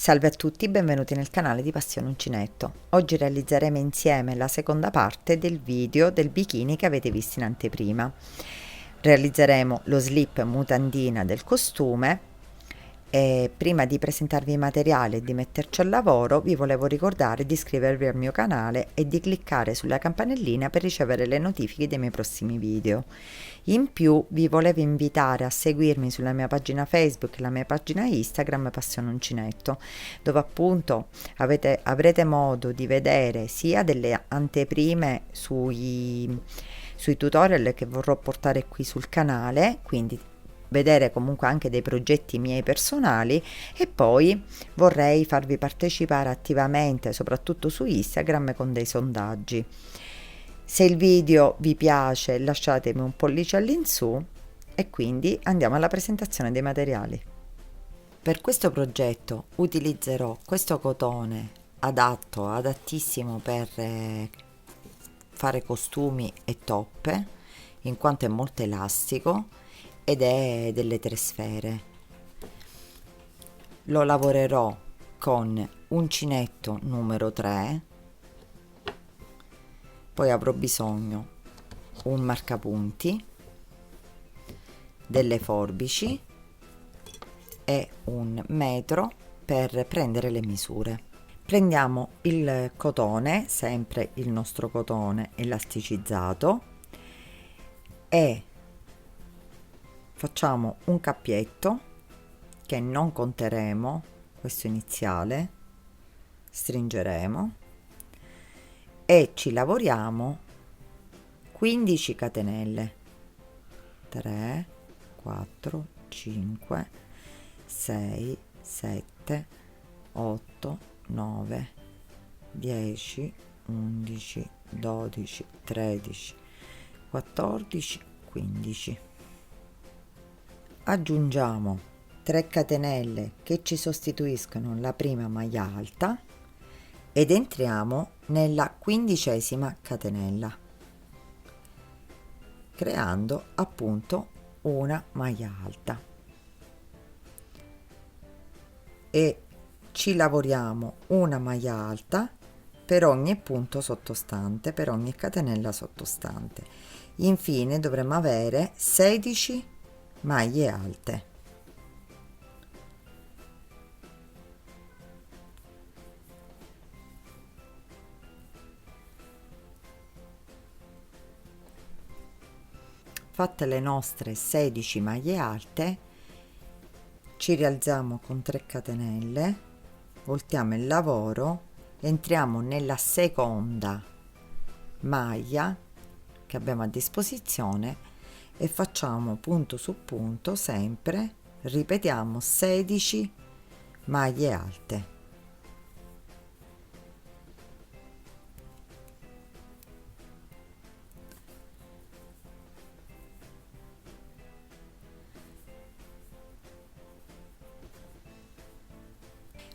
Salve a tutti, benvenuti nel canale di Passione Uncinetto. Oggi realizzeremo insieme la seconda parte del video del bikini che avete visto in anteprima. Realizzeremo lo slip mutandina del costume e prima di presentarvi i materiali e di metterci al lavoro vi volevo ricordare di iscrivervi al mio canale e di cliccare sulla campanellina per ricevere le notifiche dei miei prossimi video. In più vi volevo invitare a seguirmi sulla mia pagina Facebook e la mia pagina Instagram Passione Uncinetto, dove appunto avrete modo di vedere sia delle anteprime sui tutorial che vorrò portare qui sul canale, quindi vedere comunque anche dei progetti miei personali, e poi vorrei farvi partecipare attivamente soprattutto su Instagram con dei sondaggi. Se il video vi piace lasciatemi un pollice all'insù e quindi andiamo alla presentazione dei materiali. Per questo progetto utilizzerò questo cotone adattissimo per fare costumi e toppe, in quanto è molto elastico ed è delle 3 sfere. Lo lavorerò con uncinetto numero 3, poi avrò bisogno un marcapunti, delle forbici e un metro per prendere le misure. Prendiamo il cotone, sempre il nostro cotone elasticizzato, e facciamo un cappietto che non conteremo, questo iniziale, stringeremo e ci lavoriamo 15 catenelle, 3 4 5 6 7 8 9 10 11 12 13 14 15. Aggiungiamo 3 catenelle che ci sostituiscono la prima maglia alta ed entriamo nella 15ª catenella, creando appunto una maglia alta, e ci lavoriamo una maglia alta per ogni punto sottostante, per ogni catenella sottostante. Infine dovremo avere 16 maglie alte. Fatte le nostre 16 maglie alte, ci rialziamo con 3 catenelle, voltiamo il lavoro, entriamo nella seconda maglia che abbiamo a disposizione e facciamo punto su punto, sempre ripetiamo 16 maglie alte.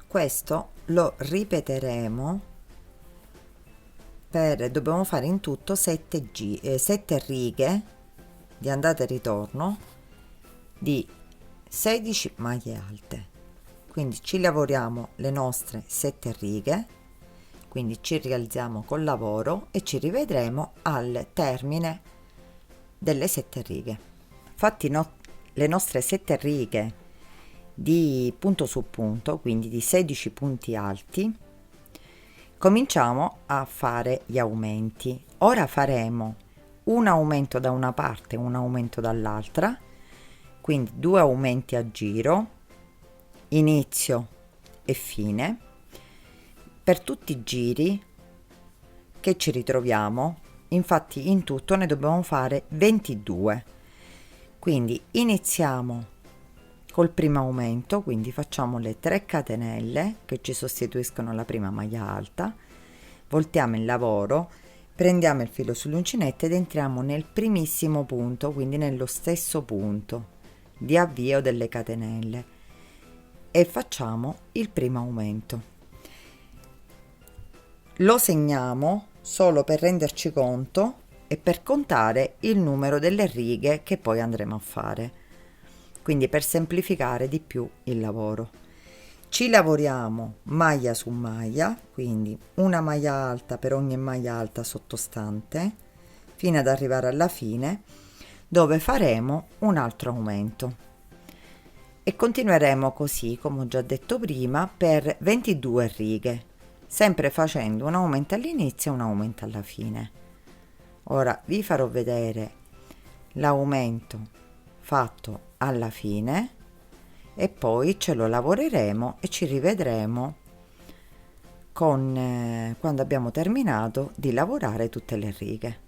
Questo lo ripeteremo dobbiamo fare in tutto 7 righe di andata e ritorno di 16 maglie alte. Quindi ci lavoriamo le nostre 7 righe, quindi ci rialziamo col lavoro e ci rivedremo al termine delle 7 righe. Fatti le nostre 7 righe di punto su punto, quindi di 16 punti alti, cominciamo a fare gli aumenti. Ora faremo un aumento da una parte, un aumento dall'altra, quindi 2 aumenti a giro, inizio e fine, per tutti i giri che ci ritroviamo. Infatti in tutto ne dobbiamo fare 22. Quindi iniziamo col primo aumento, quindi facciamo le 3 catenelle che ci sostituiscono la prima maglia alta, voltiamo il lavoro, prendiamo il filo sull'uncinetto ed entriamo nel primissimo punto, quindi nello stesso punto di avvio delle catenelle, e facciamo il primo aumento. Lo segniamo solo per renderci conto e per contare il numero delle righe che poi andremo a fare, quindi per semplificare di più il lavoro. Ci lavoriamo maglia su maglia, quindi una maglia alta per ogni maglia alta sottostante, fino ad arrivare alla fine, dove faremo un altro aumento. E continueremo così, come ho già detto prima, per 22 righe, sempre facendo un aumento all'inizio e un aumento alla fine. Ora vi farò vedere l'aumento fatto alla fine e poi ce lo lavoreremo e ci rivedremo quando abbiamo terminato di lavorare tutte le righe.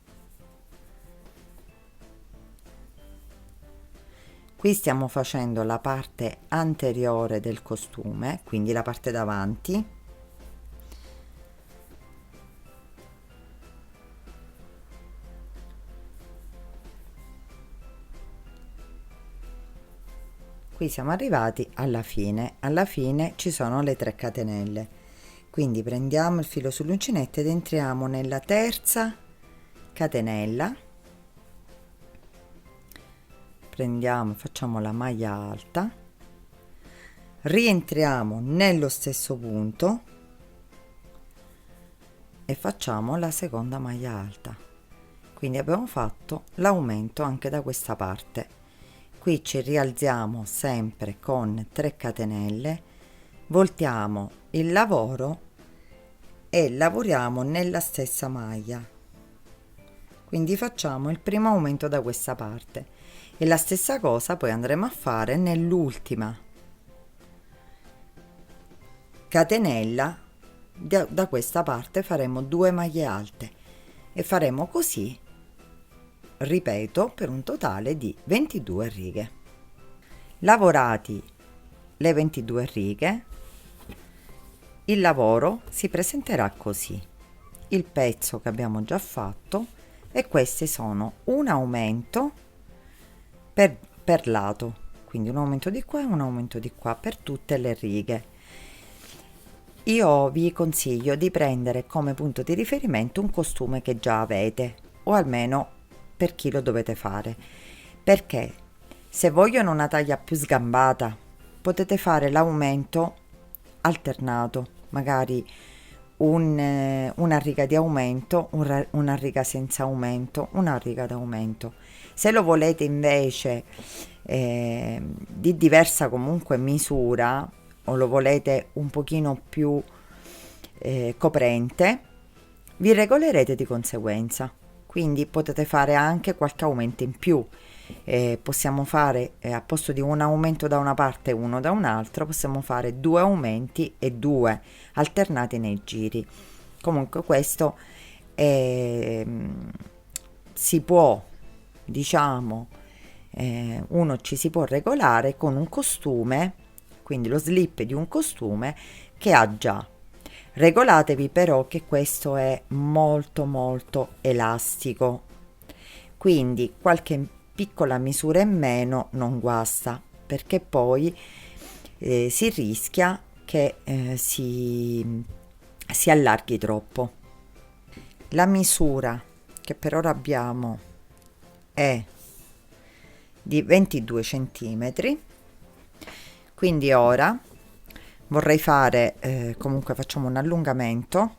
Qui stiamo facendo la parte anteriore del costume, quindi la parte davanti. Qui siamo arrivati alla fine ci sono le 3 catenelle, quindi prendiamo il filo sull'uncinetto ed entriamo nella terza catenella, facciamo la maglia alta, rientriamo nello stesso punto e facciamo la seconda maglia alta. Quindi abbiamo fatto l'aumento anche da questa parte. Qui ci rialziamo sempre con 3 catenelle, voltiamo il lavoro e lavoriamo nella stessa maglia, quindi facciamo il primo aumento da questa parte e la stessa cosa poi andremo a fare nell'ultima catenella. Da questa parte faremo 2 maglie alte e faremo così, ripeto, per un totale di 22 righe. Lavorati le 22 righe, il lavoro si presenterà così: il pezzo che abbiamo già fatto, e questi sono un aumento per lato, quindi un aumento di qua e un aumento di qua per tutte le righe. Io vi consiglio di prendere come punto di riferimento un costume che già avete, o almeno per chi lo dovete fare, perché se vogliono una taglia più sgambata potete fare l'aumento alternato, magari una riga di aumento, una riga senza aumento, una riga d'aumento. Se lo volete invece di diversa comunque misura, o lo volete un pochino più coprente, vi regolerete di conseguenza. Quindi potete fare anche qualche aumento in più. Possiamo fare a posto di un aumento da una parte e uno da un altro, possiamo fare 2 aumenti e 2 alternati nei giri. Comunque questo si può, diciamo, uno ci si può regolare con un costume, quindi lo slip di un costume che ha già. Regolatevi però che questo è molto molto elastico, quindi qualche piccola misura in meno non guasta, perché poi si rischia che si allarghi troppo. La misura che per ora abbiamo è di 22 centimetri, quindi ora vorrei fare comunque facciamo un allungamento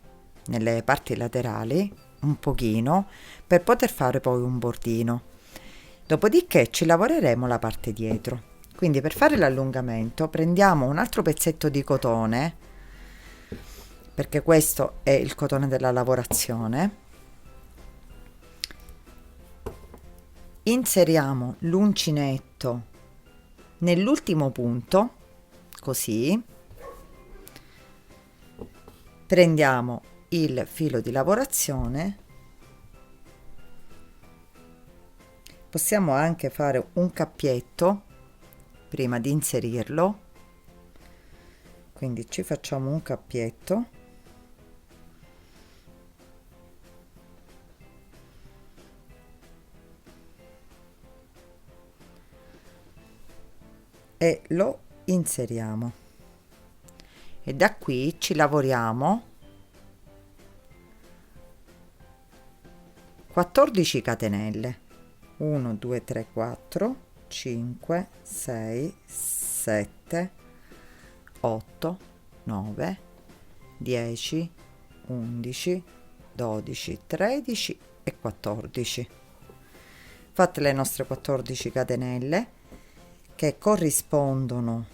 nelle parti laterali un pochino per poter fare poi un bordino, dopodiché ci lavoreremo la parte dietro. Quindi per fare l'allungamento prendiamo un altro pezzetto di cotone, perché questo è il cotone della lavorazione, inseriamo l'uncinetto nell'ultimo punto, così prendiamo il filo di lavorazione, possiamo anche fare un cappietto prima di inserirlo, quindi ci facciamo un cappietto e lo inseriamo e da qui ci lavoriamo 14 catenelle, 1 2 3 4 5 6 7 8, 9, 10, 11, 12, 13 e 14. Fatte le nostre 14 catenelle che corrispondono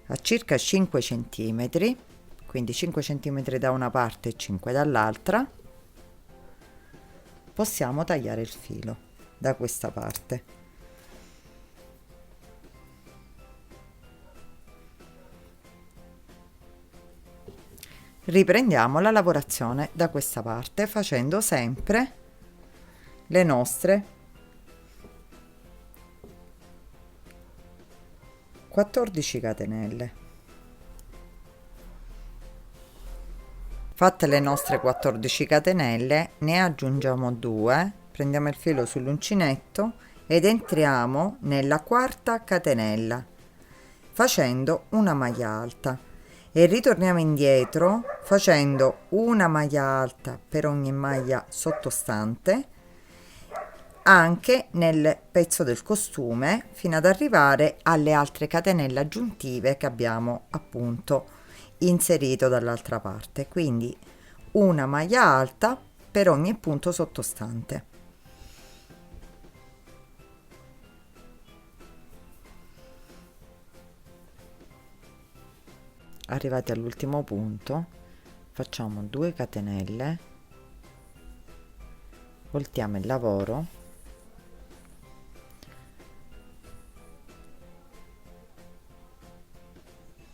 a circa 5 centimetri, quindi 5 centimetri da una parte e 5 dall'altra, possiamo tagliare il filo da questa parte. Riprendiamo la lavorazione da questa parte facendo sempre le nostre 14 catenelle. Fatte le nostre 14 catenelle, ne aggiungiamo 2, prendiamo il filo sull'uncinetto ed entriamo nella quarta catenella facendo una maglia alta e ritorniamo indietro facendo una maglia alta per ogni maglia sottostante anche nel pezzo del costume fino ad arrivare alle altre catenelle aggiuntive che abbiamo appunto inserito dall'altra parte, quindi una maglia alta per ogni punto sottostante. Arrivati all'ultimo punto facciamo 2 catenelle, voltiamo il lavoro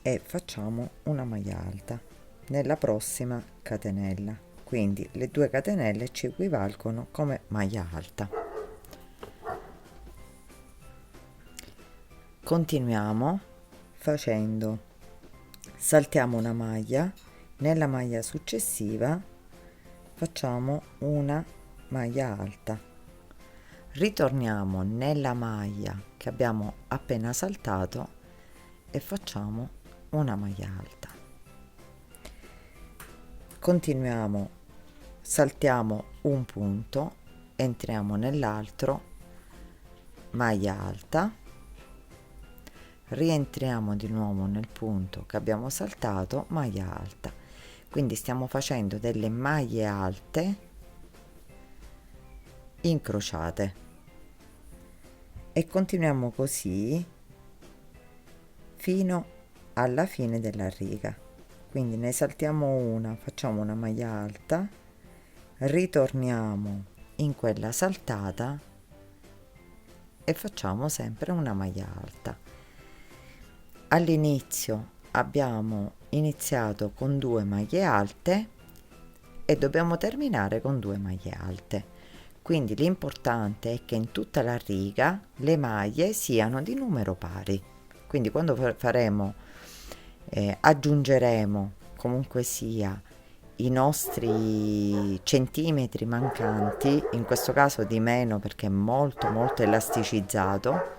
e facciamo una maglia alta nella prossima catenella, quindi le 2 catenelle ci equivalgono come maglia alta. Continuiamo facendo, saltiamo una maglia, nella maglia successiva facciamo una maglia alta, ritorniamo nella maglia che abbiamo appena saltato e facciamo una maglia alta. Continuiamo, saltiamo un punto, entriamo nell'altro, maglia alta, rientriamo di nuovo nel punto che abbiamo saltato, maglia alta. Quindi stiamo facendo delle maglie alte incrociate e continuiamo così fino alla fine della riga. Quindi ne saltiamo una, facciamo una maglia alta, ritorniamo in quella saltata e facciamo sempre una maglia alta. All'inizio abbiamo iniziato con 2 maglie alte e dobbiamo terminare con 2 maglie alte, quindi l'importante è che in tutta la riga le maglie siano di numero pari, quindi quando faremo aggiungeremo comunque sia i nostri centimetri mancanti, in questo caso di meno perché è molto elasticizzato,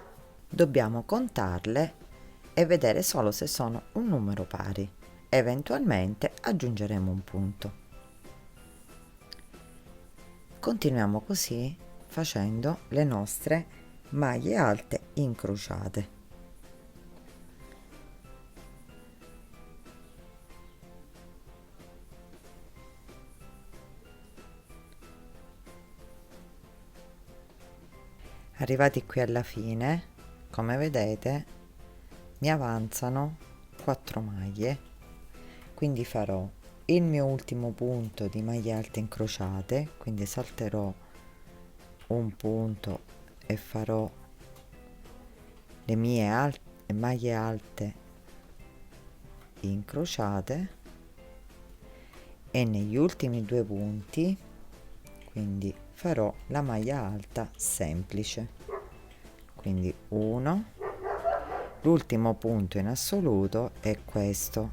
dobbiamo contarle e vedere solo se sono un numero pari, eventualmente aggiungeremo un punto. Continuiamo così facendo le nostre maglie alte incrociate. Arrivati qui alla fine, come vedete, mi avanzano 4 maglie, quindi farò il mio ultimo punto di maglie alte incrociate, quindi salterò un punto e farò le mie maglie alte incrociate e negli ultimi 2 punti quindi farò la maglia alta semplice, quindi 1, l'ultimo punto in assoluto è questo,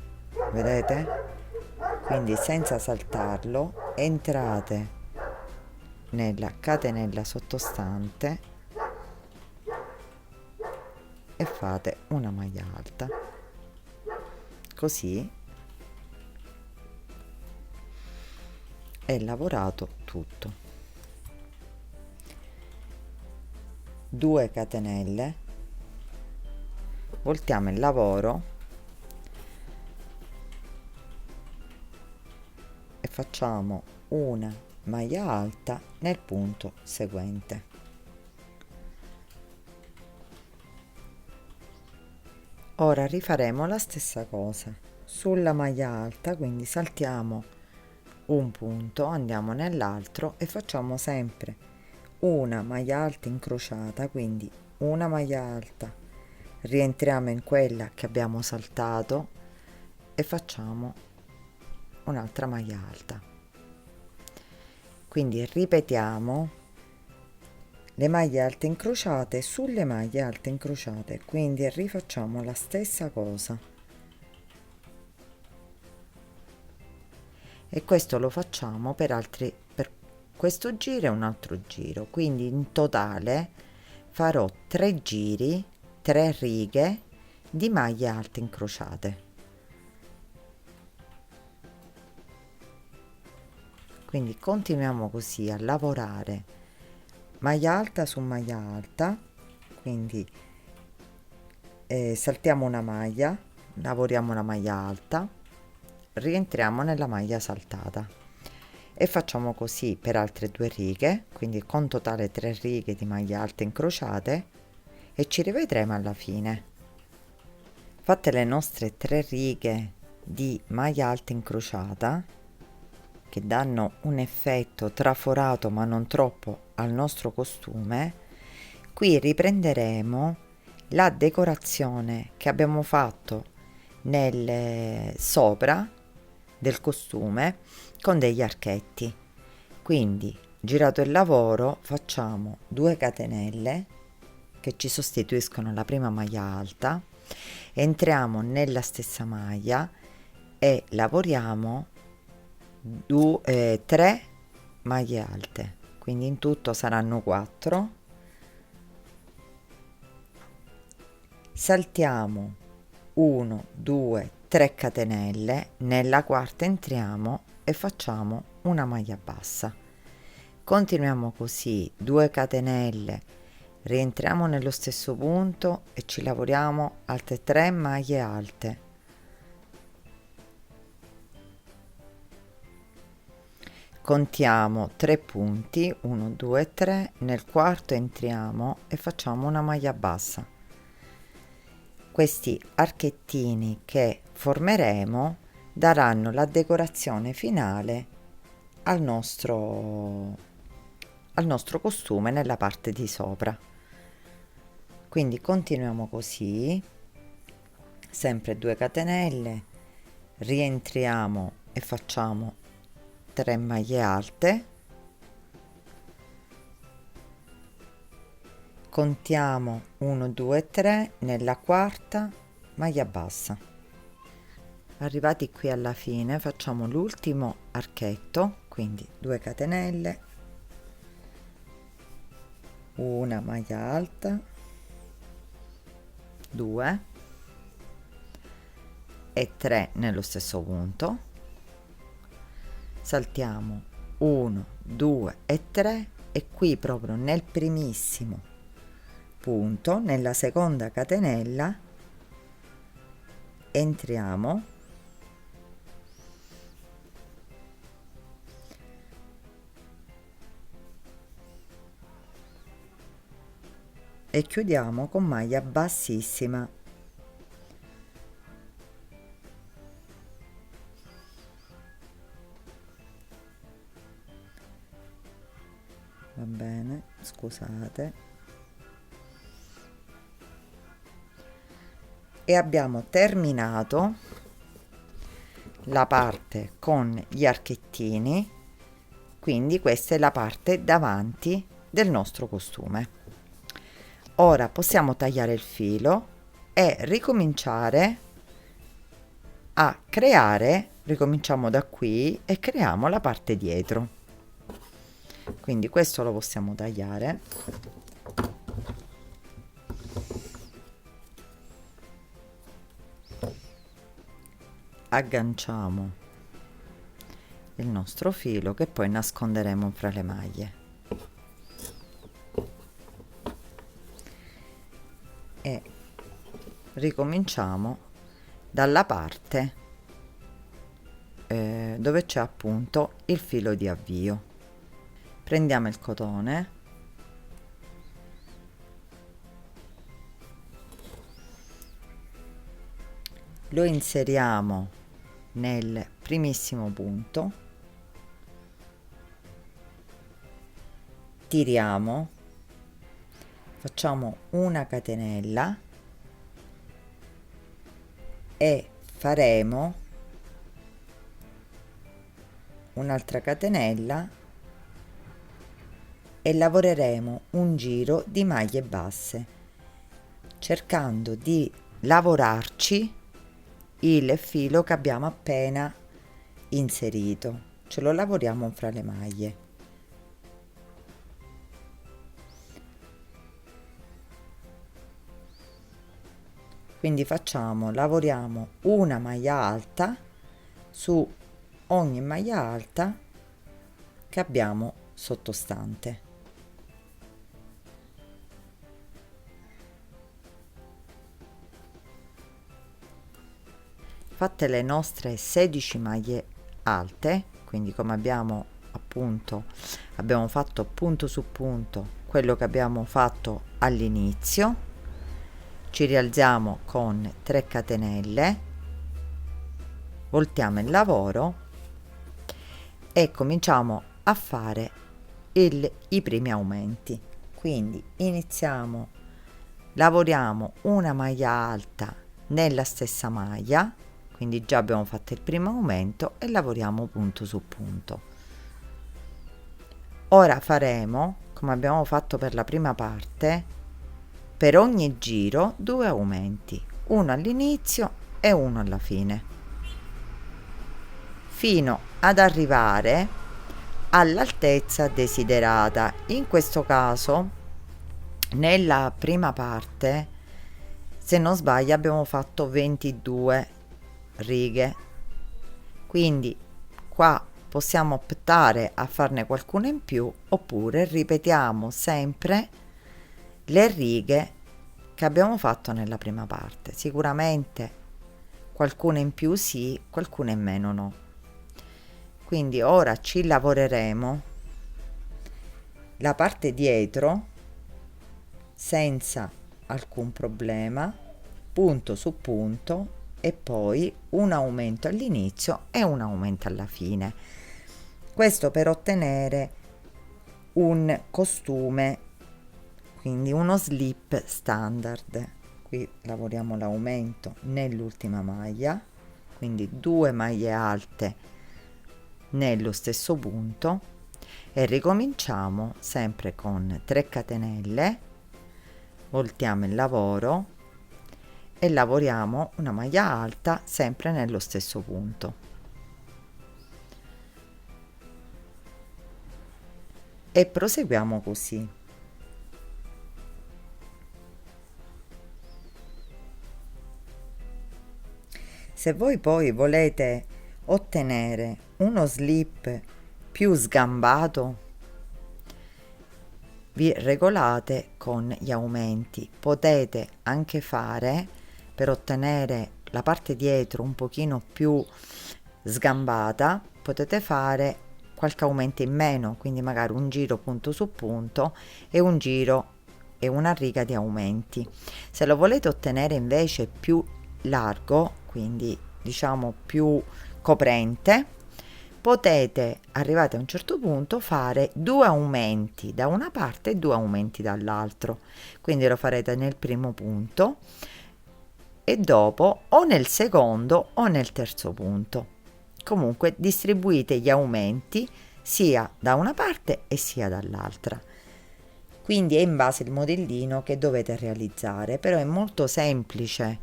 vedete? Quindi senza saltarlo entrate nella catenella sottostante e fate una maglia alta, così è lavorato tutto. 2 catenelle, voltiamo il lavoro facciamo una maglia alta nel punto seguente. Ora rifaremo la stessa cosa sulla maglia alta, quindi saltiamo un punto, andiamo nell'altro e facciamo sempre una maglia alta incrociata, quindi una maglia alta, rientriamo in quella che abbiamo saltato e facciamo un'altra maglia alta. Quindi ripetiamo le maglie alte incrociate sulle maglie alte incrociate, quindi rifacciamo la stessa cosa e questo lo facciamo per questo giro e un altro giro, quindi in totale farò 3 giri, 3 righe di maglie alte incrociate. Quindi continuiamo così a lavorare maglia alta su maglia alta, quindi saltiamo una maglia, lavoriamo la maglia alta, rientriamo nella maglia saltata e facciamo così per altre 2 righe, quindi con totale 3 righe di maglie alte incrociate e ci rivedremo alla fine. Fatte le nostre 3 righe di maglia alta incrociata che danno un effetto traforato ma non troppo al nostro costume, qui riprenderemo la decorazione che abbiamo fatto nel sopra del costume con degli archetti. Quindi girato il lavoro facciamo 2 catenelle che ci sostituiscono la prima maglia alta, entriamo nella stessa maglia e lavoriamo 3 maglie alte, quindi in tutto saranno 4. Saltiamo 1 2 3 catenelle, nella quarta entriamo e facciamo una maglia bassa, continuiamo così 2 catenelle, rientriamo nello stesso punto e ci lavoriamo altre 3 maglie alte, contiamo 3 punti 1 2 3, nel quarto entriamo e facciamo una maglia bassa. Questi archettini che formeremo daranno la decorazione finale al nostro costume nella parte di sopra. Quindi continuiamo così, sempre 2 catenelle, rientriamo e facciamo 3 maglie alte, contiamo 1 2 3, nella quarta maglia bassa. Arrivati qui alla fine facciamo l'ultimo archetto, quindi 2 catenelle, una maglia alta, 2 e 3 nello stesso punto, saltiamo 1 2 e 3 e qui proprio nel primissimo punto, nella seconda catenella, entriamo e chiudiamo con maglia bassissima. Va bene, scusate. E abbiamo terminato la parte con gli archettini, quindi questa è la parte davanti del nostro costume. Ora possiamo tagliare il filo e ricominciare a creare, ricominciamo da qui e creiamo la parte dietro. Quindi questo lo possiamo tagliare. Agganciamo il nostro filo che poi nasconderemo fra le maglie e ricominciamo dalla parte dove c'è appunto il filo di avvio. Prendiamo il cotone, lo inseriamo nel primissimo punto, tiriamo, facciamo una catenella e faremo un'altra catenella e lavoreremo un giro di maglie basse, cercando di lavorarci il filo che abbiamo appena inserito, ce lo lavoriamo fra le maglie. Quindi lavoriamo una maglia alta su ogni maglia alta che abbiamo sottostante. Fatte le nostre 16 maglie alte, quindi come abbiamo fatto punto su punto quello che abbiamo fatto all'inizio, ci rialziamo con 3 catenelle, voltiamo il lavoro e cominciamo a fare i primi aumenti. Quindi lavoriamo una maglia alta nella stessa maglia, quindi già abbiamo fatto il primo aumento, e lavoriamo punto su punto. Ora faremo, come abbiamo fatto per la prima parte, per ogni giro 2 aumenti, uno all'inizio e uno alla fine, fino ad arrivare all'altezza desiderata. In questo caso, nella prima parte, se non sbaglio, abbiamo fatto 22 righe, quindi qua possiamo optare a farne qualcuna in più, oppure ripetiamo sempre le righe che abbiamo fatto nella prima parte. Sicuramente qualcuna in più sì, qualcuna in meno no. Quindi ora ci lavoreremo la parte dietro senza alcun problema, punto su punto, e poi un aumento all'inizio e un aumento alla fine. Questo per ottenere un costume, quindi uno slip standard. Qui lavoriamo l'aumento nell'ultima maglia, quindi 2 maglie alte nello stesso punto, e ricominciamo sempre con 3 catenelle, voltiamo il lavoro e lavoriamo una maglia alta sempre nello stesso punto. E proseguiamo così. Se voi poi volete ottenere uno slip più sgambato, vi regolate con gli aumenti. Potete anche fare, per ottenere la parte dietro un pochino più sgambata, potete fare qualche aumento in meno, quindi magari un giro punto su punto e un giro e una riga di aumenti. Se lo volete ottenere invece più largo, quindi diciamo più coprente, potete, arrivati a un certo punto, fare 2 aumenti da una parte e 2 aumenti dall'altro. Quindi lo farete nel primo punto e dopo o nel secondo o nel terzo punto. Comunque distribuite gli aumenti sia da una parte e sia dall'altra. Quindi è in base al modellino che dovete realizzare, però è molto semplice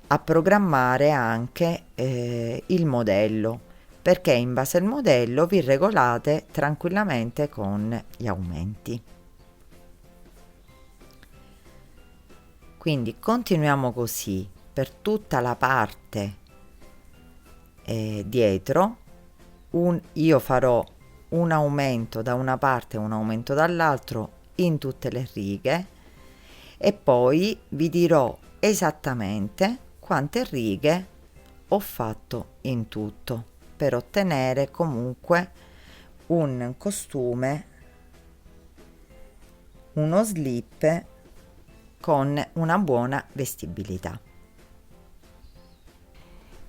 a programmare anche il modello, perché in base al modello vi regolate tranquillamente con gli aumenti. Quindi continuiamo così per tutta la parte dietro. Io farò un aumento da una parte e un aumento dall'altro in tutte le righe, e poi vi dirò esattamente quante righe ho fatto in tutto. per ottenere comunque un costume, uno slip con una buona vestibilità.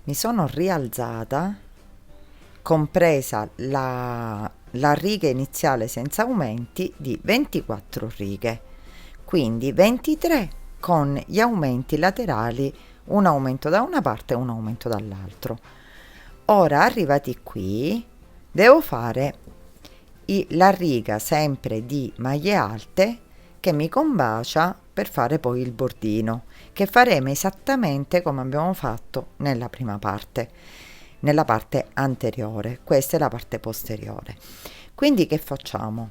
Mi sono rialzata, compresa la riga iniziale senza aumenti di 24 righe, quindi 23 con gli aumenti laterali, un aumento da una parte e un aumento dall'altro. Ora, arrivati qui, devo fare la riga sempre di maglie alte che mi combacia per fare poi il bordino, che faremo esattamente come abbiamo fatto nella prima parte, nella parte anteriore. Questa è la parte posteriore. Quindi che facciamo?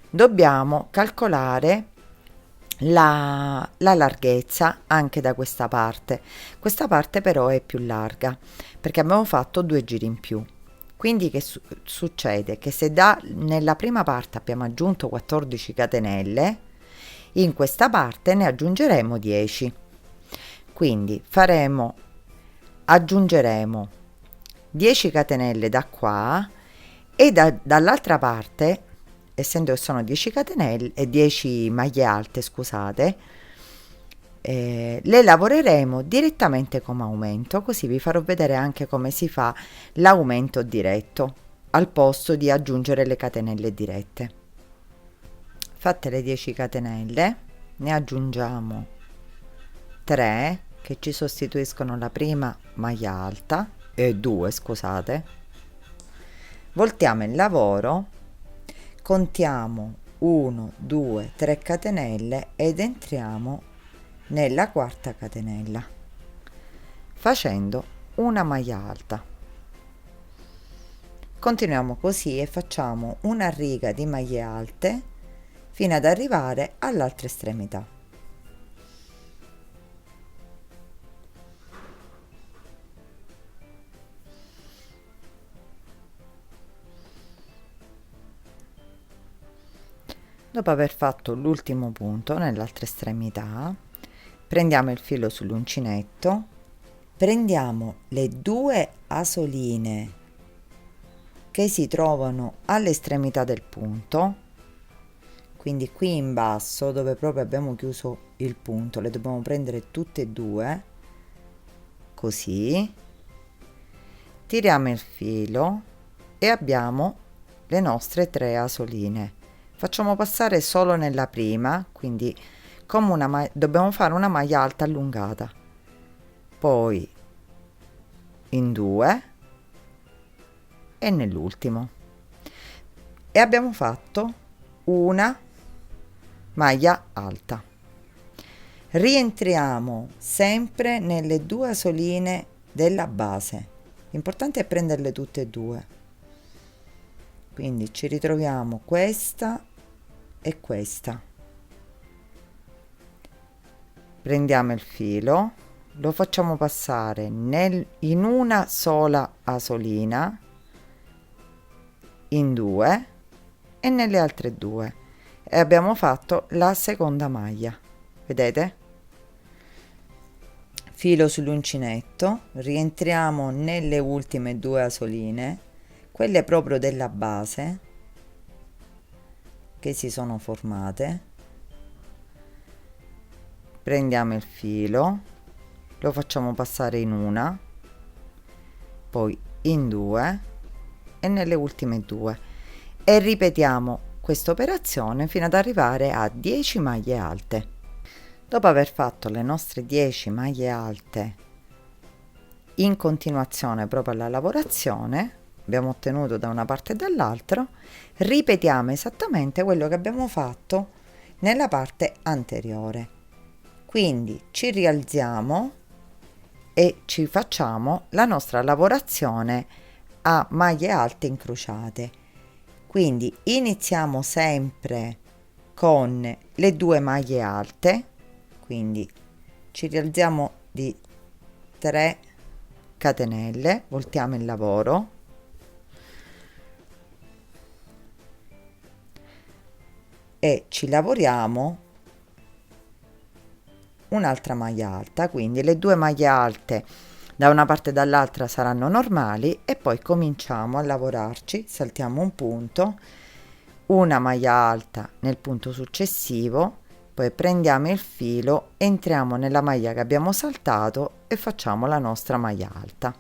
Dobbiamo calcolare la larghezza anche da questa parte. Questa parte però è più larga perché abbiamo fatto 2 giri in più. Quindi che succede? Che se nella prima parte abbiamo aggiunto 14 catenelle, in questa parte ne aggiungeremo 10. Quindi aggiungeremo 10 catenelle da qua e dall'altra parte, essendo che sono 10 catenelle e 10 maglie alte, scusate, le lavoreremo direttamente come aumento, così vi farò vedere anche come si fa l'aumento diretto al posto di aggiungere le catenelle dirette. Fatte le 10 catenelle, ne aggiungiamo 3 che ci sostituiscono la prima maglia alta, 2 scusate, voltiamo il lavoro, contiamo 1, 2, 3 catenelle ed entriamo nella quarta catenella facendo una maglia alta. Continuiamo così e facciamo una riga di maglie alte fino ad arrivare all'altra estremità. Dopo aver fatto l'ultimo punto nell'altra estremità, prendiamo il filo sull'uncinetto, prendiamo le 2 asoline che si trovano all'estremità del punto, quindi qui in basso dove proprio abbiamo chiuso il punto, le dobbiamo prendere tutte e 2, così, tiriamo il filo e abbiamo le nostre 3 asoline. Facciamo passare solo nella prima, quindi come dobbiamo fare una maglia alta allungata, poi in 2 e nell'ultimo, e abbiamo fatto una maglia alta. Rientriamo sempre nelle 2 asoline della base, l'importante è prenderle tutte e 2, quindi ci ritroviamo questa e questa, prendiamo il filo, lo facciamo passare in una sola asolina, in 2 e nelle altre 2, e abbiamo fatto la seconda maglia. Vedete? Filo sull'uncinetto, rientriamo nelle ultime 2 asoline, quelle proprio della base che si sono formate, prendiamo il filo, lo facciamo passare in una, poi in 2 e nelle ultime 2, e ripetiamo questa operazione fino ad arrivare a 10 maglie alte. Dopo aver fatto le nostre 10 maglie alte in continuazione proprio alla lavorazione, abbiamo ottenuto da una parte e dall'altra, ripetiamo esattamente quello che abbiamo fatto nella parte anteriore. Quindi ci rialziamo e ci facciamo la nostra lavorazione a maglie alte incrociate. Quindi iniziamo sempre con le 2 maglie alte, quindi ci rialziamo di 3 catenelle, voltiamo il lavoro, e ci lavoriamo un'altra maglia alta, quindi le 2 maglie alte da una parte e dall'altra saranno normali e poi cominciamo a lavorarci. Saltiamo un punto, una maglia alta nel punto successivo, poi prendiamo il filo, entriamo nella maglia che abbiamo saltato e facciamo la nostra maglia alta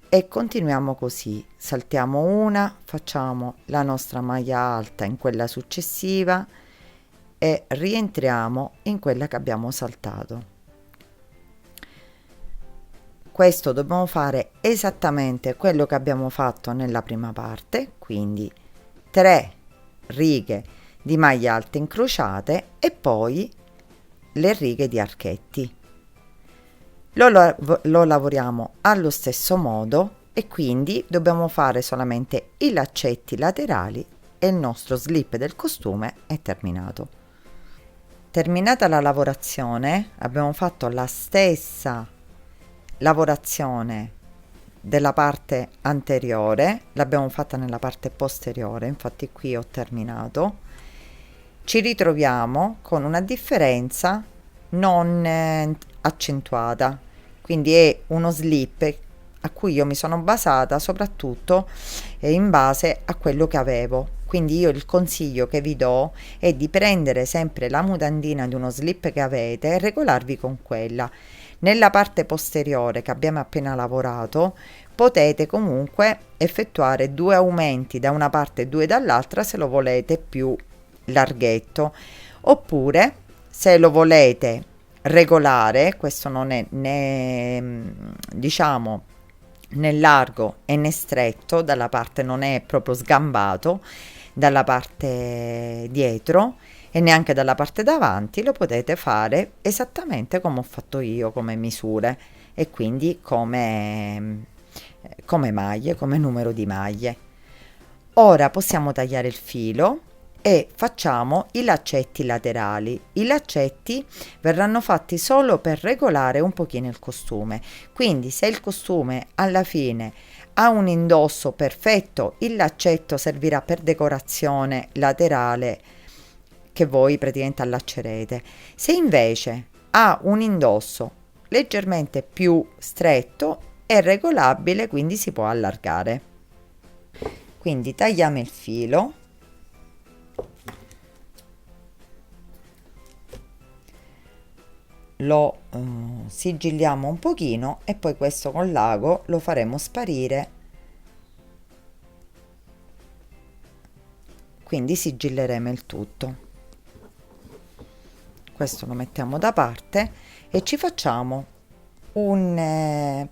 e continuiamo così. Saltiamo una, facciamo la nostra maglia alta in quella successiva e rientriamo in quella che abbiamo saltato. Questo dobbiamo fare esattamente quello che abbiamo fatto nella prima parte, quindi 3 righe di maglie alte incrociate e poi le righe di archetti. Lo lavoriamo allo stesso modo e quindi dobbiamo fare solamente i laccetti laterali e il nostro slip del costume è terminato. Terminata la lavorazione, abbiamo fatto la stessa lavorazione della parte anteriore, l'abbiamo fatta nella parte posteriore, infatti qui ho terminato. Ci ritroviamo con una differenza non accentuata, quindi è uno slip a cui io mi sono basata soprattutto in base a quello che avevo. Quindi io il consiglio che vi do è di prendere sempre la mutandina di uno slip che avete e regolarvi con quella. Nella parte posteriore che abbiamo appena lavorato potete comunque effettuare 2 aumenti da una parte e 2 dall'altra se lo volete più larghetto, oppure se lo volete regolare, questo non è né diciamo né largo e né stretto, dalla parte non è proprio sgambato dalla parte dietro e neanche dalla parte davanti, lo potete fare esattamente come ho fatto io, come misure e quindi come maglie, come numero di maglie. Ora possiamo tagliare il filo e facciamo i laccetti laterali. I laccetti verranno fatti solo per regolare un pochino il costume, quindi se il costume alla fine ha un indosso perfetto, il laccetto servirà per decorazione laterale che voi praticamente allaccerete. Se invece ha un indosso leggermente più stretto è regolabile, quindi si può allargare. Quindi tagliamo il filo, lo sigilliamo un pochino e poi questo con l'ago lo faremo sparire, quindi sigilleremo il tutto. Questo lo mettiamo da parte e ci facciamo un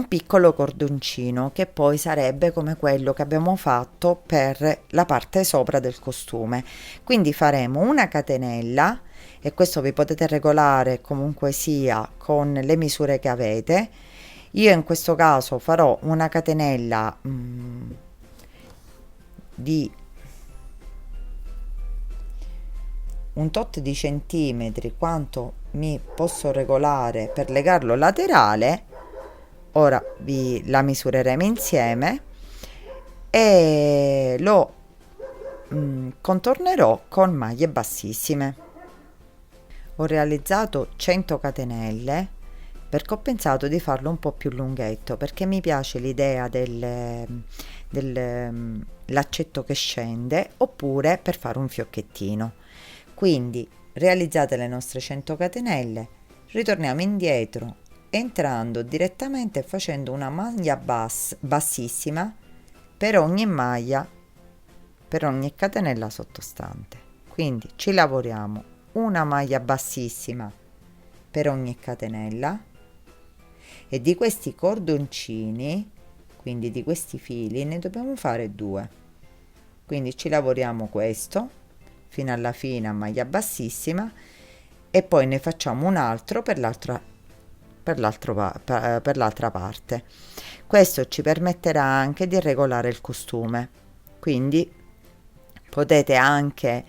piccolo cordoncino che poi sarebbe come quello che abbiamo fatto per la parte sopra del costume. Quindi faremo una catenella e questo vi potete regolare comunque sia con le misure che avete. Io in questo caso farò una catenella di un tot di centimetri, quanto mi posso regolare per legarlo laterale. Ora la misureremo insieme e lo contornerò con maglie bassissime. Ho realizzato 100 catenelle perché ho pensato di farlo un po' più lunghetto, perché mi piace l'idea del laccetto che scende, oppure per fare un fiocchettino. Quindi realizzate le nostre 100 catenelle, ritorniamo indietro entrando direttamente e facendo una maglia bassissima per ogni maglia, per ogni catenella sottostante. Quindi ci lavoriamo una maglia bassissima per ogni catenella e di questi cordoncini, quindi di questi fili, ne dobbiamo fare 2. Quindi ci lavoriamo questo fino alla fine a maglia bassissima e poi ne facciamo un altro per l'altra parte. Questo ci permetterà anche di regolare il costume, quindi potete anche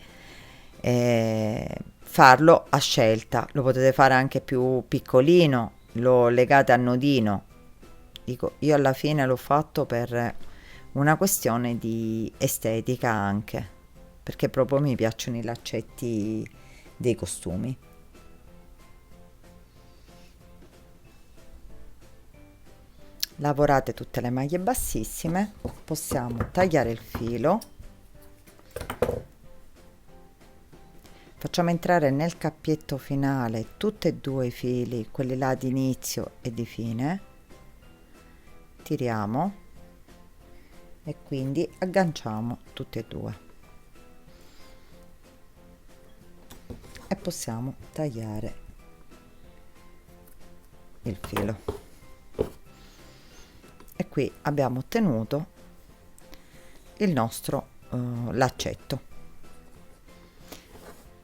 farlo a scelta, lo potete fare anche più piccolino, lo legate a nodino. Dico, io alla fine l'ho fatto per una questione di estetica anche, perché proprio mi piacciono i laccetti dei costumi. lavorate tutte le maglie bassissime, possiamo tagliare il filo, facciamo entrare nel cappietto finale tutti e due i fili, quelli là di inizio e di fine, tiriamo e quindi agganciamo tutti e due e possiamo tagliare il filo. E qui abbiamo ottenuto il nostro laccetto.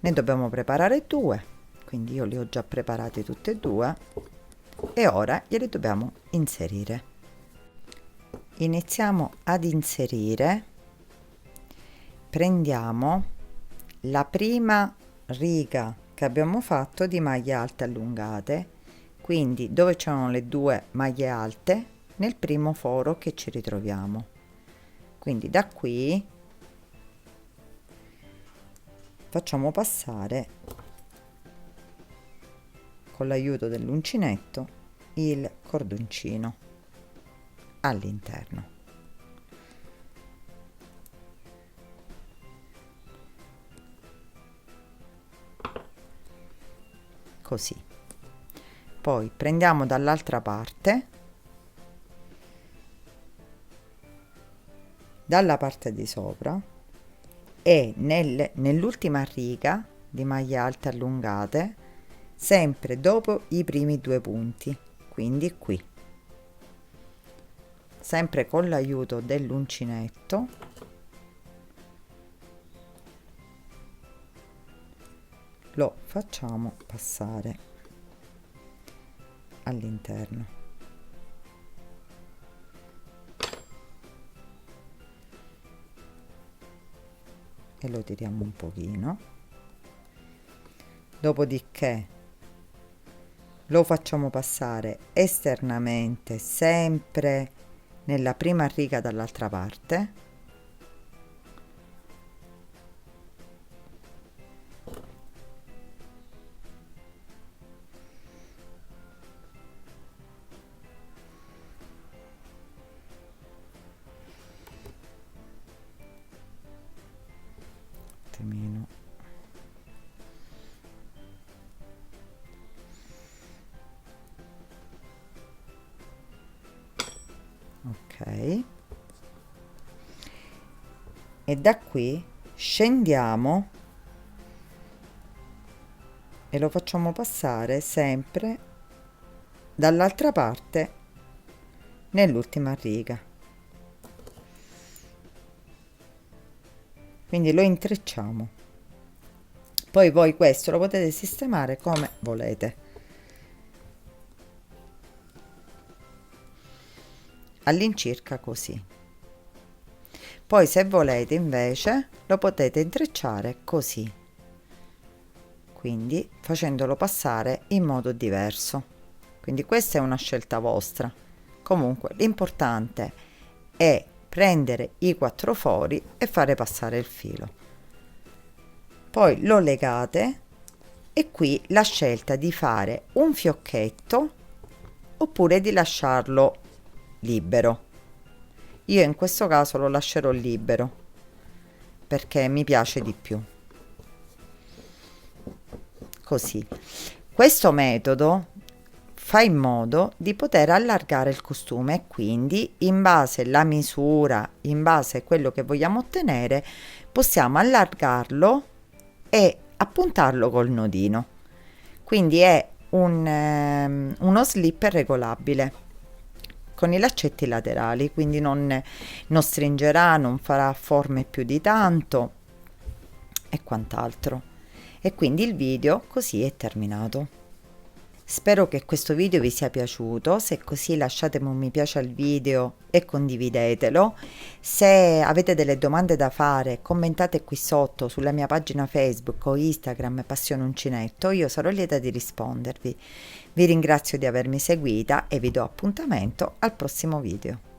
Ne dobbiamo preparare due, quindi io li ho già preparati tutti e due e ora glieli dobbiamo inserire. Iniziamo ad inserire, prendiamo la prima riga che abbiamo fatto di maglie alte allungate, quindi dove c'erano le due maglie alte nel primo foro che ci ritroviamo, quindi da qui facciamo passare con l'aiuto dell'uncinetto il cordoncino all'interno. Così. Poi prendiamo dall'altra parte, dalla parte di sopra, e nell'ultima riga di maglie alte allungate, sempre dopo i primi due punti, quindi qui, sempre con l'aiuto dell'uncinetto, lo facciamo passare all'interno. E lo tiriamo un pochino, dopodiché lo facciamo passare esternamente sempre nella prima riga dall'altra parte, ok, e da qui scendiamo e lo facciamo passare sempre dall'altra parte nell'ultima riga, quindi lo intrecciamo. Poi voi questo lo potete sistemare come volete, all'incirca così. Poi se volete invece lo potete intrecciare così, quindi facendolo passare in modo diverso, quindi questa è una scelta vostra. Comunque l'importante è prendere i quattro fori e fare passare il filo, poi lo legate e qui la scelta di fare un fiocchetto oppure di lasciarlo libero. Io in questo caso lo lascerò libero perché mi piace di più. Così. Questo metodo fa in modo di poter allargare il costume e quindi in base alla misura, in base a quello che vogliamo ottenere, possiamo allargarlo e appuntarlo col nodino. Quindi è uno slip regolabile con i laccetti laterali, quindi non stringerà, non farà forme più di tanto e quant'altro. E quindi il video così è terminato. Spero che questo video vi sia piaciuto, se è così lasciatemi un mi piace al video e condividetelo. Se avete delle domande da fare, commentate qui sotto sulla mia pagina Facebook o Instagram Passione Uncinetto, io sarò lieta di rispondervi. Vi ringrazio di avermi seguita e vi do appuntamento al prossimo video.